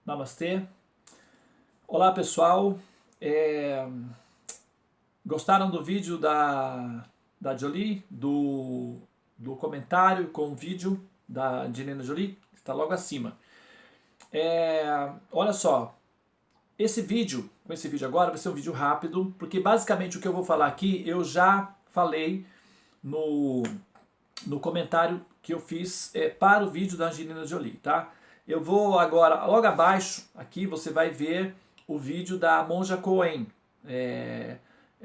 Namastê. Olá pessoal, gostaram do vídeo da Jolie, do comentário com o vídeo da Angelina Jolie? Está logo acima. Olha só, com esse vídeo agora vai ser um vídeo rápido, porque basicamente o que eu vou falar aqui eu já falei no comentário que eu fiz para o vídeo da Angelina Jolie, tá? Eu vou agora, logo abaixo, aqui você vai ver o vídeo da Monja Coen. É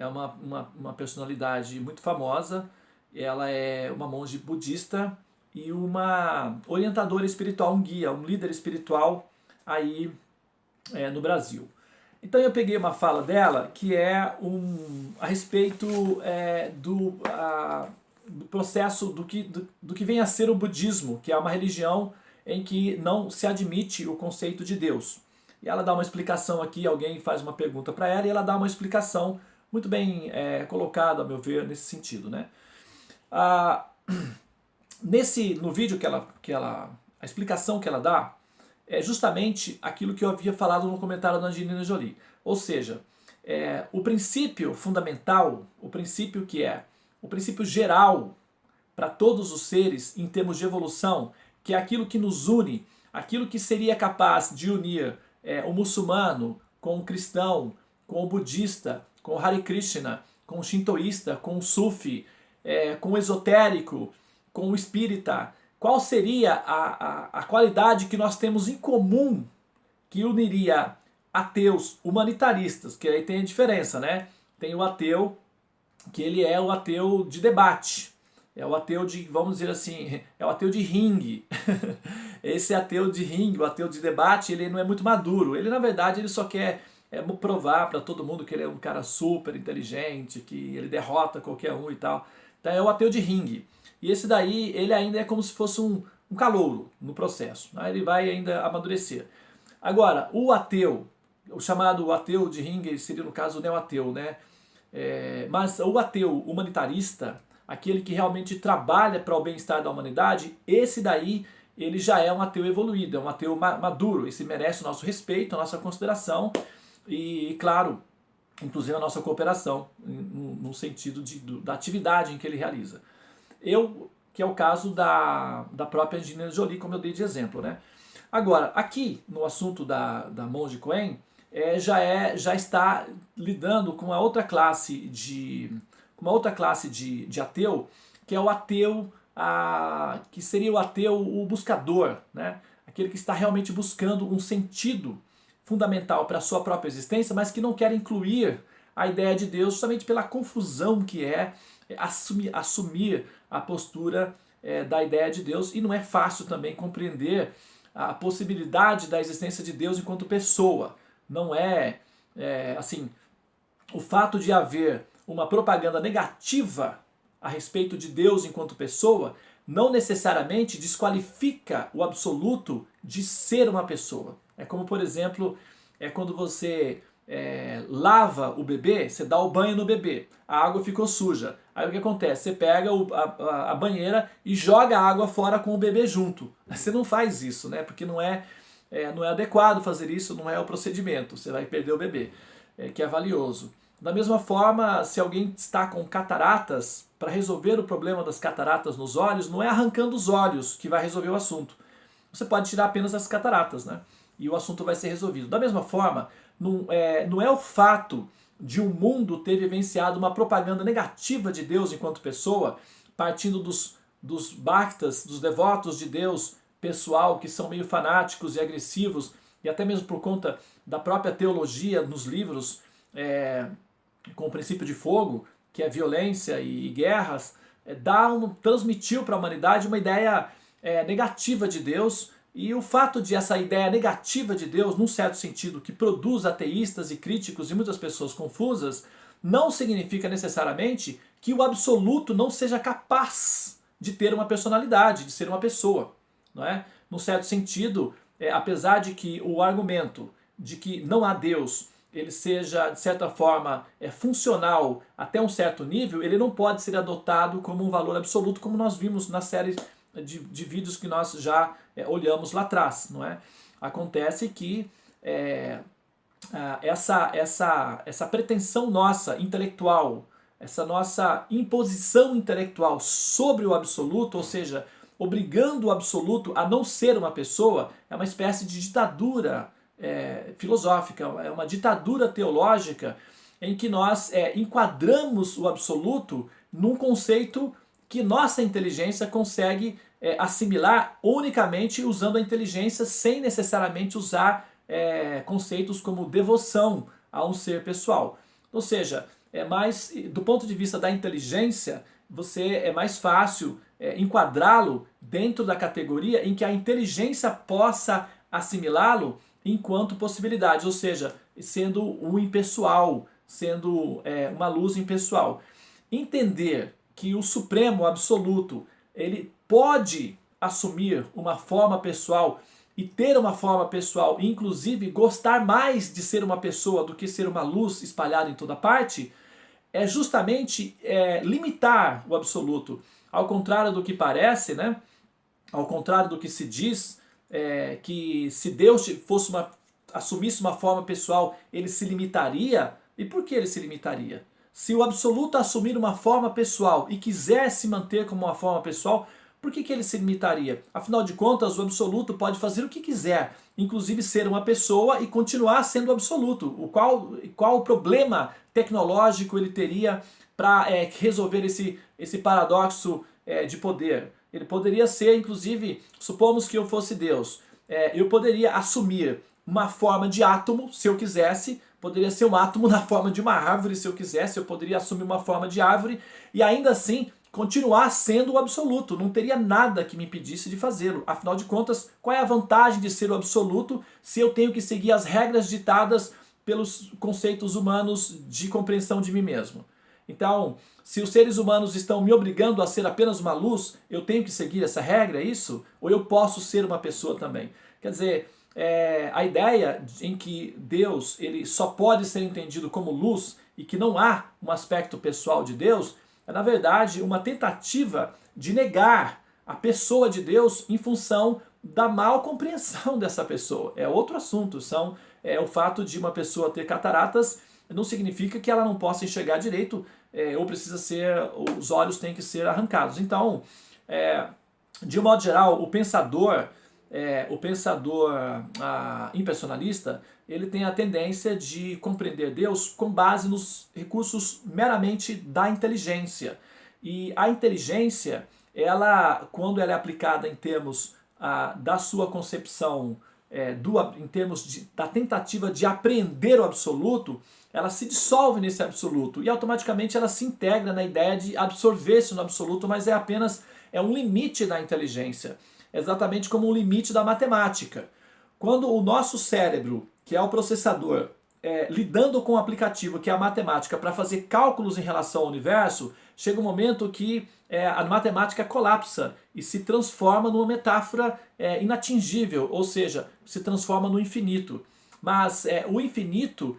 uma personalidade muito famosa, ela é uma monja budista e uma orientadora espiritual, um guia, um líder espiritual aí no Brasil. Então eu peguei uma fala dela que é a respeito do processo do que vem a ser o budismo, que é uma religião em que não se admite o conceito de Deus. E ela dá uma explicação aqui, alguém faz uma pergunta para ela e ela dá uma explicação muito bem colocada, a meu ver, nesse sentido, né? No vídeo a explicação que ela dá é justamente aquilo que eu havia falado no comentário da Angelina Jolie. Ou seja, o princípio fundamental, o princípio geral para todos os seres em termos de evolução, que é aquilo que nos une, aquilo que seria capaz de unir o muçulmano com o cristão, com o budista, com o Hare Krishna, com o shintoísta, com o sufi, com o esotérico, com o espírita. Qual seria a qualidade que nós temos em comum que uniria ateus humanitaristas, que aí tem a diferença, né? Tem o ateu, que ele é o ateu de debate, é o ateu de, vamos dizer assim, é o ateu de ringue. Esse ateu de ringue, o ateu de debate, ele não é muito maduro. Ele, na verdade, ele só quer provar para todo mundo que ele é um cara super inteligente, que ele derrota qualquer um e tal. Então é o ateu de ringue. E esse daí, ele ainda é como se fosse um calouro no processo, né? Ele vai ainda amadurecer. Agora, o ateu, o chamado ateu de ringue, seria no caso o neo-ateu, né? Mas o ateu humanitarista, aquele que realmente trabalha para o bem-estar da humanidade, esse daí ele já é um ateu evoluído, é um ateu maduro, esse merece o nosso respeito, a nossa consideração e, claro, inclusive a nossa cooperação, no sentido da atividade em que ele realiza. Que é o caso da própria Angelina Jolie, como eu dei de exemplo, né? Agora, aqui no assunto da Monja Coen, já está lidando com uma outra classe de ateu, que é o ateu que seria o ateu o buscador, né? Aquele que está realmente buscando um sentido fundamental para a sua própria existência, mas que não quer incluir a ideia de Deus justamente pela confusão que é assumir a postura da ideia de Deus, e não é fácil também compreender a possibilidade da existência de Deus enquanto pessoa. Não assim, o fato de haver uma propaganda negativa a respeito de Deus enquanto pessoa não necessariamente desqualifica o absoluto de ser uma pessoa. É como, por exemplo, quando você lava o bebê, você dá o banho no bebê, a água ficou suja. Aí o que acontece? Você pega a banheira e joga a água fora com o bebê junto. Você não faz isso, né? Porque não é adequado fazer isso, não é o procedimento. Você vai perder o bebê, que é valioso. Da mesma forma, se alguém está com cataratas, para resolver o problema das cataratas nos olhos, não é arrancando os olhos que vai resolver o assunto. Você pode tirar apenas as cataratas, né? E o assunto vai ser resolvido. Da mesma forma, não é o fato de um mundo ter vivenciado uma propaganda negativa de Deus enquanto pessoa, partindo dos bhaktas, dos devotos de Deus pessoal, que são meio fanáticos e agressivos, e até mesmo por conta da própria teologia nos livros, com o princípio de fogo, que é violência e guerras, transmitiu para a humanidade uma ideia negativa de Deus. E o fato de essa ideia negativa de Deus, num certo sentido, que produz ateístas e críticos e muitas pessoas confusas, não significa necessariamente que o absoluto não seja capaz de ter uma personalidade, de ser uma pessoa, não é? Num certo sentido, apesar de que o argumento de que não há Deus ele seja, de certa forma, funcional até um certo nível, ele não pode ser adotado como um valor absoluto, como nós vimos na série de vídeos que nós já olhamos lá atrás, não é? Acontece que essa pretensão nossa intelectual, essa nossa imposição intelectual sobre o absoluto, ou seja, obrigando o absoluto a não ser uma pessoa, é uma espécie de ditadura filosófica, é uma ditadura teológica em que nós enquadramos o absoluto num conceito que nossa inteligência consegue assimilar unicamente usando a inteligência, sem necessariamente usar conceitos como devoção a um ser pessoal. Ou seja, do ponto de vista da inteligência, é mais fácil enquadrá-lo dentro da categoria em que a inteligência possa assimilá-lo enquanto possibilidade, ou seja, sendo um impessoal, sendo uma luz impessoal. Entender que o Supremo Absoluto ele pode assumir uma forma pessoal e ter uma forma pessoal, e inclusive gostar mais de ser uma pessoa do que ser uma luz espalhada em toda parte, é justamente limitar o absoluto. Ao contrário do que parece, né? Ao contrário do que se diz, que se Deus assumisse uma forma pessoal, ele se limitaria. E por que ele se limitaria? Se o absoluto assumir uma forma pessoal e quiser se manter como uma forma pessoal, por que ele se limitaria? Afinal de contas, o absoluto pode fazer o que quiser, inclusive ser uma pessoa e continuar sendo absoluto. Qual o problema tecnológico ele teria para resolver esse paradoxo de poder? Ele poderia ser, inclusive, supomos que eu fosse Deus, eu poderia assumir uma forma de átomo, se eu quisesse, poderia ser um átomo na forma de uma árvore, se eu quisesse, eu poderia assumir uma forma de árvore e ainda assim continuar sendo o absoluto, não teria nada que me impedisse de fazê-lo. Afinal de contas, qual é a vantagem de ser o absoluto se eu tenho que seguir as regras ditadas pelos conceitos humanos de compreensão de mim mesmo? Então, se os seres humanos estão me obrigando a ser apenas uma luz, eu tenho que seguir essa regra, é isso? Ou eu posso ser uma pessoa também? Quer dizer, a ideia em que Deus ele só pode ser entendido como luz e que não há um aspecto pessoal de Deus, é na verdade uma tentativa de negar a pessoa de Deus em função da mal compreensão dessa pessoa. É outro assunto, o fato de uma pessoa ter cataratas não significa que ela não possa enxergar direito, ou os olhos têm que ser arrancados. Então, de um modo geral, o pensador impersonalista, ele tem a tendência de compreender Deus com base nos recursos meramente da inteligência. E a inteligência, quando ela é aplicada em termos da sua concepção, em termos da tentativa de apreender o absoluto, ela se dissolve nesse absoluto e automaticamente ela se integra na ideia de absorver-se no absoluto, mas é apenas um limite da inteligência. Exatamente como um limite da matemática. Quando o nosso cérebro, que é o processador, lidando com o aplicativo, que é a matemática, para fazer cálculos em relação ao universo, chega um momento que a matemática colapsa e se transforma numa metáfora inatingível, ou seja, se transforma no infinito. Mas o infinito,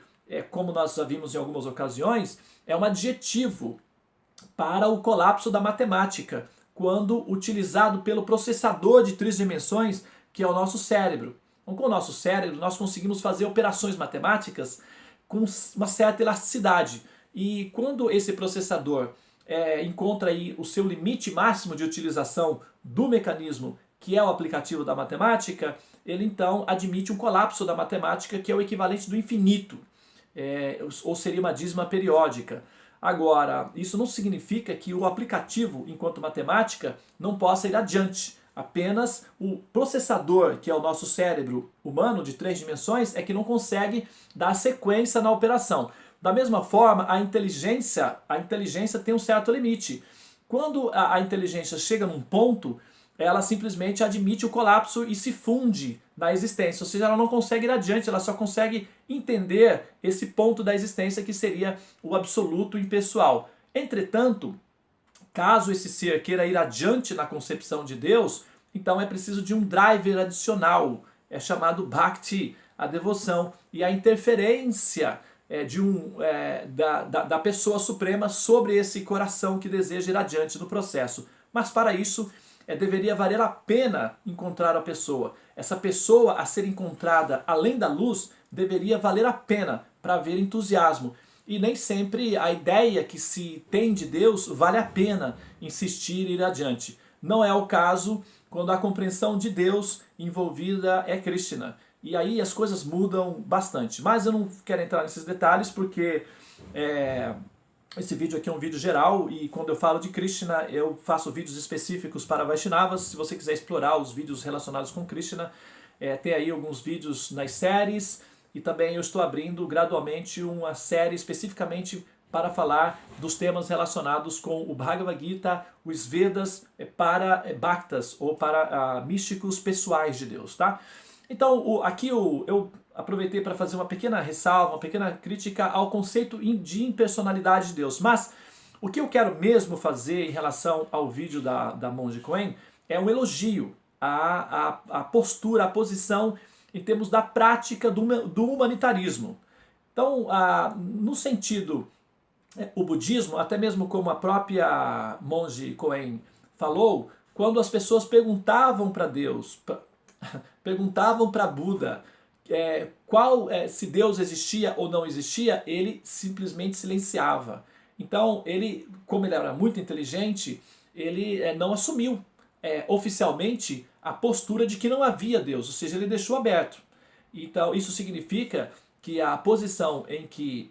como nós já vimos em algumas ocasiões, é um adjetivo para o colapso da matemática, quando utilizado pelo processador de 3 dimensões, que é o nosso cérebro. Então, com o nosso cérebro, nós conseguimos fazer operações matemáticas com uma certa elasticidade. E quando esse processador encontra aí o seu limite máximo de utilização do mecanismo, que é o aplicativo da matemática, ele então admite um colapso da matemática, que é o equivalente do infinito, ou seria uma dízima periódica. Agora, isso não significa que o aplicativo, enquanto matemática, não possa ir adiante. Apenas o processador, que é o nosso cérebro humano de 3 dimensões, é que não consegue dar sequência na operação. Da mesma forma, a inteligência tem um certo limite. Quando a inteligência chega num ponto, ela simplesmente admite o colapso e se funde na existência. Ou seja, ela não consegue ir adiante, ela só consegue entender esse ponto da existência que seria o absoluto impessoal. Entretanto, caso esse ser queira ir adiante na concepção de Deus, então é preciso de um driver adicional, chamado Bhakti, a devoção, e a interferência da pessoa suprema sobre esse coração que deseja ir adiante no processo. Mas para isso deveria valer a pena encontrar a pessoa. Essa pessoa a ser encontrada além da luz deveria valer a pena para haver entusiasmo. E nem sempre a ideia que se tem de Deus vale a pena insistir e ir adiante. Não é o caso quando a compreensão de Deus envolvida é Krishna. E aí as coisas mudam bastante. Mas eu não quero entrar nesses detalhes porque esse vídeo aqui é um vídeo geral e quando eu falo de Krishna eu faço vídeos específicos para Vaishnavas. Se você quiser explorar os vídeos relacionados com Krishna, tem aí alguns vídeos nas séries. E também eu estou abrindo gradualmente uma série especificamente para falar dos temas relacionados com o Bhagavad Gita, os Vedas, para Bhaktas, ou para místicos pessoais de Deus, tá? Então, aqui eu aproveitei para fazer uma pequena ressalva, uma pequena crítica ao conceito de impersonalidade de Deus. Mas o que eu quero mesmo fazer em relação ao vídeo da Monge Coen é um elogio à postura, à posição em termos da prática do humanitarismo. Então, no sentido, o budismo, até mesmo como a própria Monge Coen falou, quando as pessoas perguntavam para Deus, perguntavam para Buda se Deus existia ou não existia, ele simplesmente silenciava. Então, como ele era muito inteligente, ele não assumiu oficialmente a postura de que não havia Deus, ou seja, ele deixou aberto. Então, isso significa que a posição em que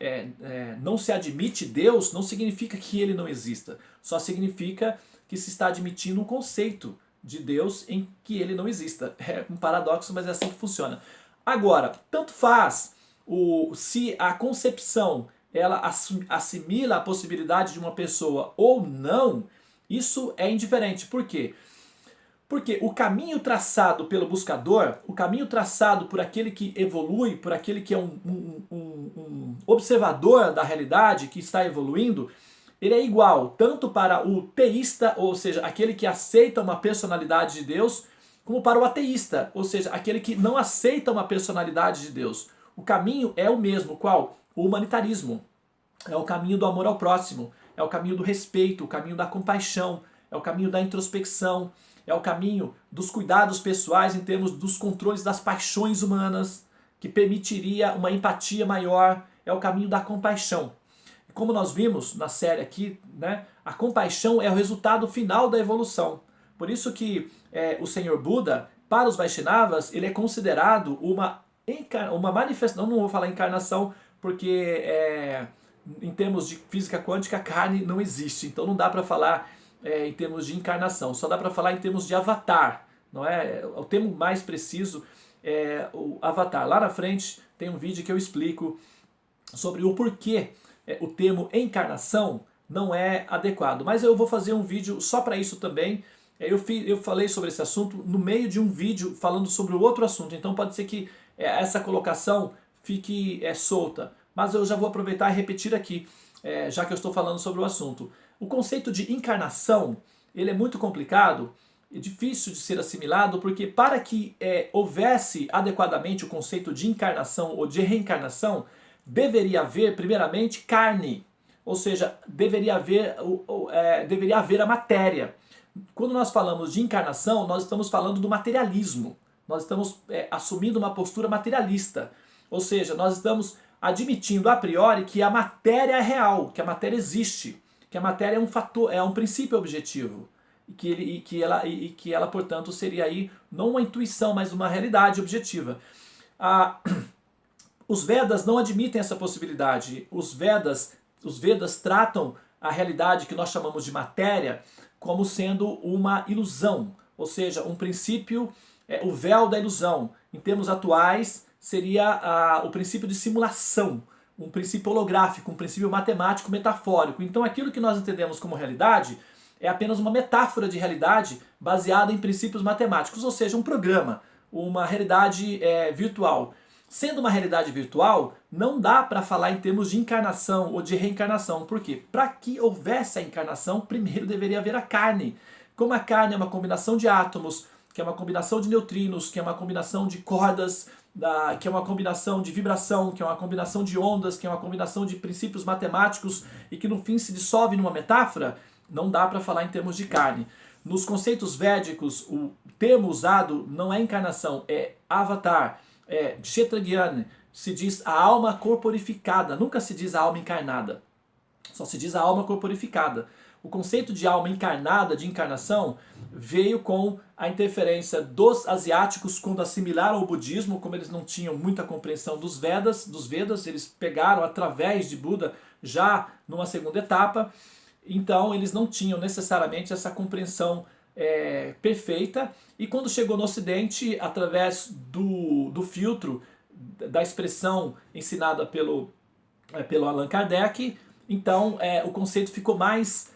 não se admite Deus não significa que ele não exista, só significa que se está admitindo um conceito de Deus em que ele não exista. É um paradoxo, mas é assim que funciona. Agora, tanto faz se a concepção ela assimila a possibilidade de uma pessoa ou não, isso é indiferente. Por quê? Porque o caminho traçado pelo buscador, o caminho traçado por aquele que evolui, por aquele que é um observador da realidade, que está evoluindo, ele é igual tanto para o teísta, ou seja, aquele que aceita uma personalidade de Deus, como para o ateísta, ou seja, aquele que não aceita uma personalidade de Deus. O caminho é o mesmo, qual? O humanitarismo. É o caminho do amor ao próximo, é o caminho do respeito, o caminho da compaixão, é o caminho da introspecção, é o caminho dos cuidados pessoais em termos dos controles das paixões humanas, que permitiria uma empatia maior, é o caminho da compaixão. E como nós vimos na série aqui, né, a compaixão é o resultado final da evolução. Por isso que o Senhor Buda, para os Vaishnavas, ele é considerado uma manifestação, não vou falar encarnação, porque em termos de física quântica, a carne não existe, então não dá para falar em termos de encarnação, só dá para falar em termos de avatar, não é? O termo mais preciso é o avatar. Lá na frente tem um vídeo que eu explico sobre o porquê o termo encarnação não é adequado, mas eu vou fazer um vídeo só para isso também. Eu falei sobre esse assunto no meio de um vídeo falando sobre o outro assunto, então pode ser que essa colocação fique solta, mas eu já vou aproveitar e repetir aqui, já que eu estou falando sobre o assunto. O conceito de encarnação, ele é muito complicado e difícil de ser assimilado, porque para que houvesse adequadamente o conceito de encarnação ou de reencarnação, deveria haver, primeiramente, carne, ou seja, deveria haver a matéria. Quando nós falamos de encarnação, nós estamos falando do materialismo, nós estamos assumindo uma postura materialista, ou seja, nós estamos admitindo a priori que a matéria é real, que a matéria existe, que a matéria é um fator, é um princípio objetivo, e que ela, portanto, seria aí não uma intuição, mas uma realidade objetiva. Os Vedas não admitem essa possibilidade. Os Vedas tratam a realidade que nós chamamos de matéria como sendo uma ilusão, ou seja, um princípio, o véu da ilusão. Em termos atuais, seria o princípio de simulação, um princípio holográfico, um princípio matemático metafórico. Então aquilo que nós entendemos como realidade é apenas uma metáfora de realidade baseada em princípios matemáticos, ou seja, um programa, uma realidade virtual. Sendo uma realidade virtual, não dá para falar em termos de encarnação ou de reencarnação. Por quê? Para que houvesse a encarnação, primeiro deveria haver a carne. Como a carne é uma combinação de átomos, que é uma combinação de neutrinos, que é uma combinação de cordas, que é uma combinação de vibração, que é uma combinação de ondas, que é uma combinação de princípios matemáticos e que no fim se dissolve numa metáfora, não dá para falar em termos de carne. Nos conceitos védicos, o termo usado não é encarnação, é avatar, é kshetragyan, se diz a alma corporificada, nunca se diz a alma encarnada, só se diz a alma corporificada. O conceito de alma encarnada, de encarnação, veio com a interferência dos asiáticos quando assimilaram o budismo, como eles não tinham muita compreensão dos Vedas, eles pegaram através de Buda já numa segunda etapa, então eles não tinham necessariamente essa compreensão perfeita, e quando chegou no Ocidente, através do filtro da expressão ensinada pelo Allan Kardec, então o conceito ficou mais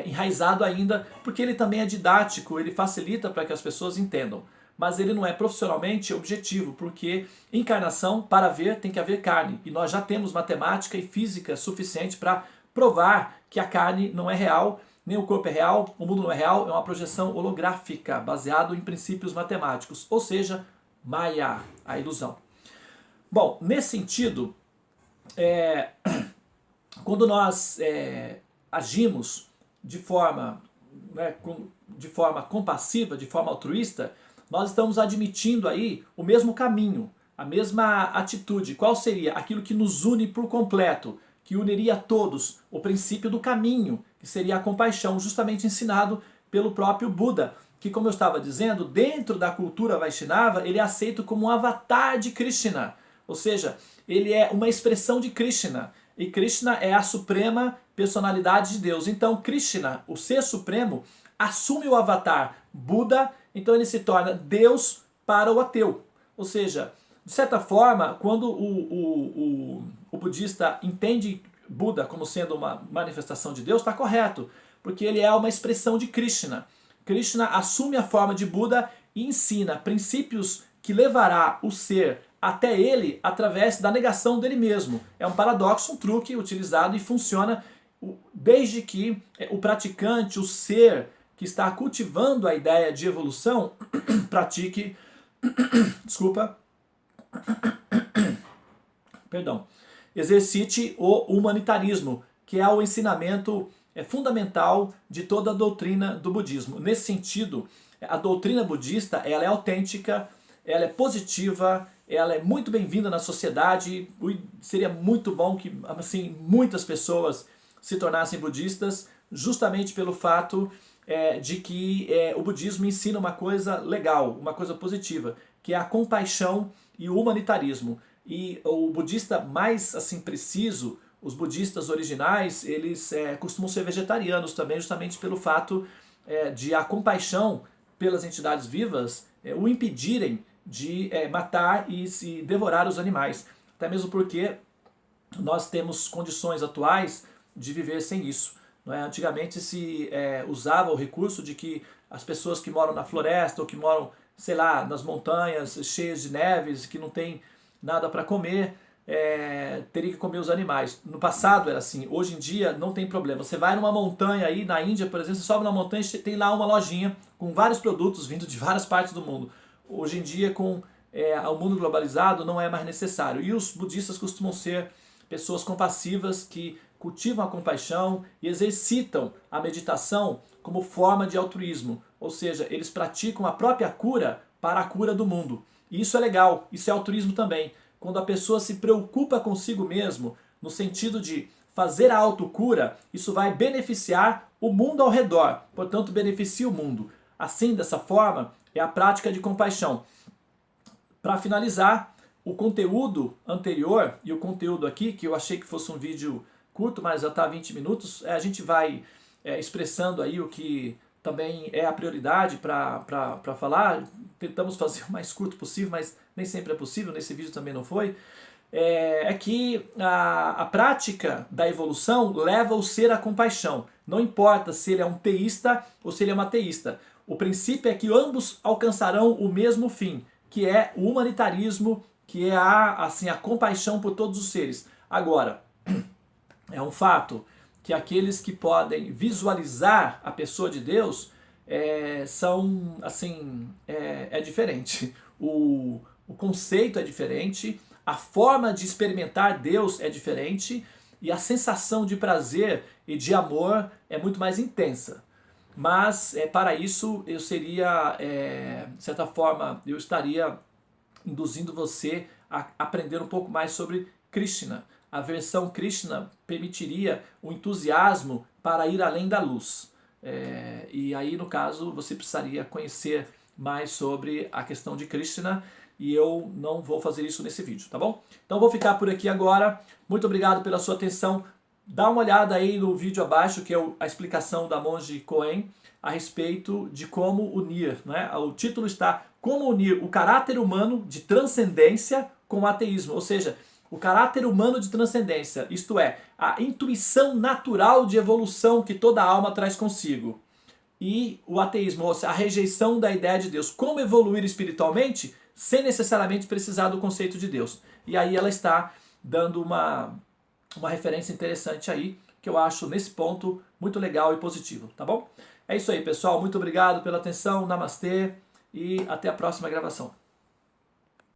enraizado ainda, porque ele também é didático, ele facilita para que as pessoas entendam. Mas ele não é profissionalmente objetivo, porque encarnação, para ver, tem que haver carne. E nós já temos matemática e física suficiente para provar que a carne não é real, nem o corpo é real, o mundo não é real, é uma projeção holográfica, baseado em princípios matemáticos, ou seja, Maya, a ilusão. Bom, nesse sentido, quando nós agimos de forma compassiva, de forma altruísta, nós estamos admitindo aí o mesmo caminho, a mesma atitude. Qual seria? Aquilo que nos une por completo, que uniria a todos, o princípio do caminho, que seria a compaixão, justamente ensinado pelo próprio Buda, que, como eu estava dizendo, dentro da cultura Vaishnava, ele é aceito como um avatar de Krishna, ou seja, ele é uma expressão de Krishna, e Krishna é a suprema personalidade de Deus. Então Krishna, o ser supremo, assume o avatar Buda, então ele se torna Deus para o ateu. Ou seja, de certa forma, quando o budista entende Buda como sendo uma manifestação de Deus, está correto, porque ele é uma expressão de Krishna. Krishna assume a forma de Buda e ensina princípios que levará o ser até ele através da negação dele mesmo. É um paradoxo, um truque utilizado e funciona desde que o praticante, o ser que está cultivando a ideia de evolução, pratique, desculpa, perdão, exercite o humanitarismo, que é o ensinamento fundamental de toda a doutrina do budismo. Nesse sentido, a doutrina budista ela é autêntica, ela é positiva, ela é muito bem-vinda na sociedade. Seria muito bom que assim, muitas pessoas se tornassem budistas, justamente pelo fato de que o budismo ensina uma coisa legal, uma coisa positiva, que é a compaixão e o humanitarismo. E o budista mais assim preciso, os budistas originais, eles costumam ser vegetarianos também, justamente pelo fato de a compaixão pelas entidades vivas o impedirem de matar e se devorar os animais. Até mesmo porque nós temos condições atuais de viver sem isso. Não é? Antigamente se usava o recurso de que as pessoas que moram na floresta ou que moram, sei lá, nas montanhas cheias de neves, que não tem nada para comer, teria que comer os animais. No passado era assim, hoje em dia não tem problema. Você vai numa montanha aí, na Índia, por exemplo, você sobe na montanha e tem lá uma lojinha com vários produtos vindo de várias partes do mundo. Hoje em dia, com o mundo globalizado, não é mais necessário. E os budistas costumam ser pessoas compassivas que cultivam a compaixão e exercitam a meditação como forma de altruísmo. Ou seja, eles praticam a própria cura para a cura do mundo. E isso é legal, isso é altruísmo também. Quando a pessoa se preocupa consigo mesmo, no sentido de fazer a autocura, isso vai beneficiar o mundo ao redor, portanto beneficia o mundo. Assim, dessa forma, é a prática de compaixão. Para finalizar, o conteúdo anterior e o conteúdo aqui, que eu achei que fosse um vídeo curto, mas já está 20 minutos, a gente vai expressando aí o que também é a prioridade para falar. Tentamos fazer o mais curto possível, mas nem sempre é possível, nesse vídeo também não foi. É que a prática da evolução leva o ser à compaixão. Não importa se ele é um teísta ou se ele é um ateísta. O princípio é que ambos alcançarão o mesmo fim, que é o humanitarismo, que é a compaixão por todos os seres. Agora, é um fato que aqueles que podem visualizar a pessoa de Deus são, assim, é diferente. O conceito é diferente, a forma de experimentar Deus é diferente e a sensação de prazer e de amor é muito mais intensa. mas para isso eu seria, de certa forma, eu estaria induzindo você a aprender um pouco mais sobre Krishna. A versão Krishna permitiria o entusiasmo para ir além da luz. E aí, no caso, você precisaria conhecer mais sobre a questão de Krishna, e eu não vou fazer isso nesse vídeo, tá bom? Então vou ficar por aqui agora. Muito obrigado pela sua atenção. Dá uma olhada aí no vídeo abaixo, que é a explicação da monge Cohen a respeito de como unir, né? O título está Como unir o caráter humano de transcendência com o ateísmo, ou seja, o caráter humano de transcendência, isto é, a intuição natural de evolução que toda alma traz consigo, e o ateísmo, ou seja, a rejeição da ideia de Deus. Como evoluir espiritualmente sem necessariamente precisar do conceito de Deus. E aí ela está dando uma referência interessante aí, que eu acho nesse ponto muito legal e positivo, tá bom? É isso aí, pessoal. Muito obrigado pela atenção. Namastê e até a próxima gravação.